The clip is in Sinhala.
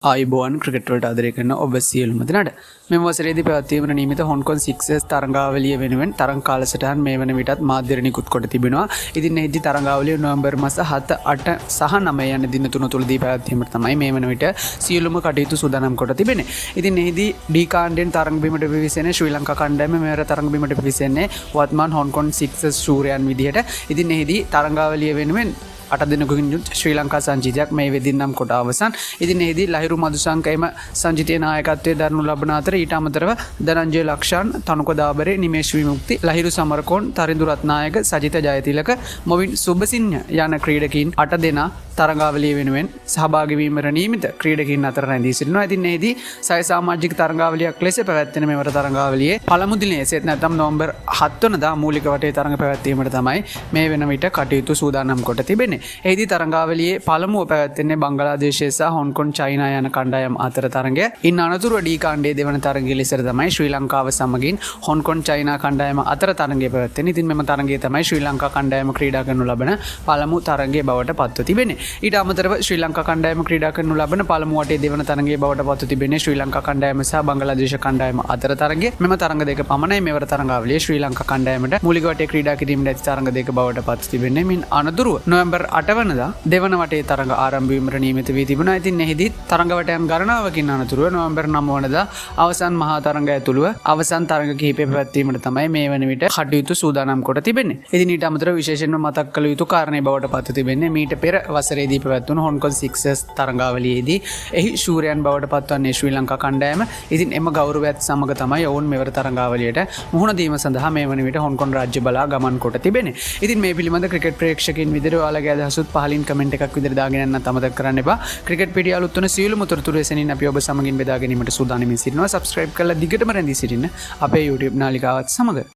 ආයිබෝන් ක්‍රිකට් වලට ආදරය කරන ඔබ සියලුම දෙනාට මෙම වසරේදී පැවැත්වීමට නියමිත හොන්කොන් සික්සර්ස් තරඟාවලිය වෙනුවෙන් තරඟ කාලසටහන් මේ වන විටත් මාධ්‍යර නිකුත් කොට තිබෙනවා. ඉතින් එහිදී තරඟාවලිය නොවැම්බර් මාස 7, 8 සහ 9 යන දින තුන තුලදී පැවැත්වීමට තමයි මේ වන විට සියලුම කටයුතු සූදානම් කොට තිබෙන්නේ. ඉතින් එහිදී ඩී කාණ්ඩයෙන් තරඟ බිමට පිවිසෙන ශ්‍රී ලංකා කණ්ඩායම මෙවර තරඟ බිමට පිවිසෙන්නේ වත්මන් හොන්කොන් සික්සර්ස් ශූරයන් විදිහට. ඉතින් එහිදී තරඟාවලිය වෙනුවෙන් 8 දිනකින් යුත් ශ්‍රී ලංකා සංජීතයක් මේ වෙදින් නම් කොට අවසන්. ඉතින් එහිදී ලහිරු මදුසංකයම සංජීතයේ නායකත්වයේ දරනු ලබන අතර ඊට අමතරව ධනංජය ලක්ෂාන්, තනුක දාබරේ, නිමේෂ් විමුක්ති, ලහිරු සමරකෝන්, තරිඳු රත්නායක, සජිත ජයතිලක, මොවින් සුබසිංහ යන ක්‍රීඩකීන් 8 දෙනා තරඟාවලිය වෙනුවෙන් සහභාගී වීමට නියමිත ක්‍රීඩකීන් අතර රැඳී සිටිනවා. ඉතින් එහිදී සය සමාජික තරඟාවලියක් ලෙස පැවැත්වෙන මෙවර තරඟාවලියේ පළමු දිනයේ එසේත් නැත්නම් නොවැම්බර් 7 වනදා මූලික වටේ තරඟ පැවැත්වීමට තමයි මේ වෙන විට කටයුතු සූදානම් කොට තිබෙන්නේ. එහිදී තරඟාවලියේ පළමුව පැවැත්වෙන්නේ බංගලාදේශය සහ හොන්කොන් චයිනා යන කණ්ඩායම් අතර තරඟය. ඉන් අනතුරුව ඩී කාණ්ඩයේ දෙවන තරඟය ලෙස තමයි ශ්‍රී ලංකාව සමගින් හොන්කොන් චයිනා කණ්ඩායම අතර තරඟය පැවැත්වෙන්නේ. ඉතින් මෙම තරඟය තමයි ශ්‍රී ලංකා කණ්ඩායම ක්‍රීඩා කරනු ලබන පළමු තරඟය බවට පත්ව තිබෙන්නේ. ඊට අමතරව ශ්‍රී ලංකා කණ්ඩායම ක්‍රීඩා කරනු ලබන පළමු වටේ දෙවන තරඟය බවට පත්ව තිබෙන්නේ ශ්‍රී ලංකා කණ්ඩායම සහ බංගලාදේශ කණ්ඩායම අතර තරඟය. මෙම තරඟ දෙක පමණයි මෙවර තරඟාවලියේ ශ්‍රී ලංකා කණ්ඩායමට මූලික වටේ ක්‍රීඩා කිරීමට ඇති තරඟ දෙක බවට පත්ව තිබෙන්නේ. මින් අනතුරුව නොවැම්බර් 8 වනදා දෙවන වටේ තරඟ ආරම්භ වීමට නියමිත වී තිබුණා. ඉතින් එහිදී තරඟ වටයන් ගණනාවකින් අනතුරුව නොවැම්බර් 9 වනදා අවසන් මහා තරඟ ඇතුළුව අවසන් තරඟ කිහිපය පැවැත්වීමට තමයි මේ වන විට කටයුතු සූදානම් කොට තිබෙන්නේ. ඉතින් ඊට අමතරව විශේෂයෙන්ම මතක් කළ යුතු කාරණේ බවට පත් තිබෙන්නේ මීට පෙර වසරේදී පැවැත්වුණු හොන්කොන් සික්සර්ස් තරඟාවලියේදී එහි ශූරයන් බවට පත්වන්නේ ශ්‍රී ලංකා කණ්ඩායම. ඉතින් එම ගෞරවයත් සමග තමයි ඔවුන් මෙවර තරඟාවලියට මුහුණ දීම සඳහා මේ වන විට හොන්කොන් රාජ්‍ය බලා ගමන් කොට තිබෙන්නේ. ඉතින් මේ පිළිබඳ ක්‍රිකට් ප්‍රේක්ෂකයන් විදිහට ඔයාලගේ අදහසුත් පහලින් කමෙන්ට් එකක් විදිහට දාගෙන යන්නත් අමතක කරන්න එපා. ක්‍රිකට් පිටිය අලුත් වන සියලුම තොරතුරු එසෙනින් අපි ඔබ සමගින් බෙදා ගැනීමට සූදානම් සිටිනවා. සබ්ස්ක්‍රයිබ් කරලා දිගටම රැඳී සිටින්න අපේ YouTube නාලිකාවත් සමග.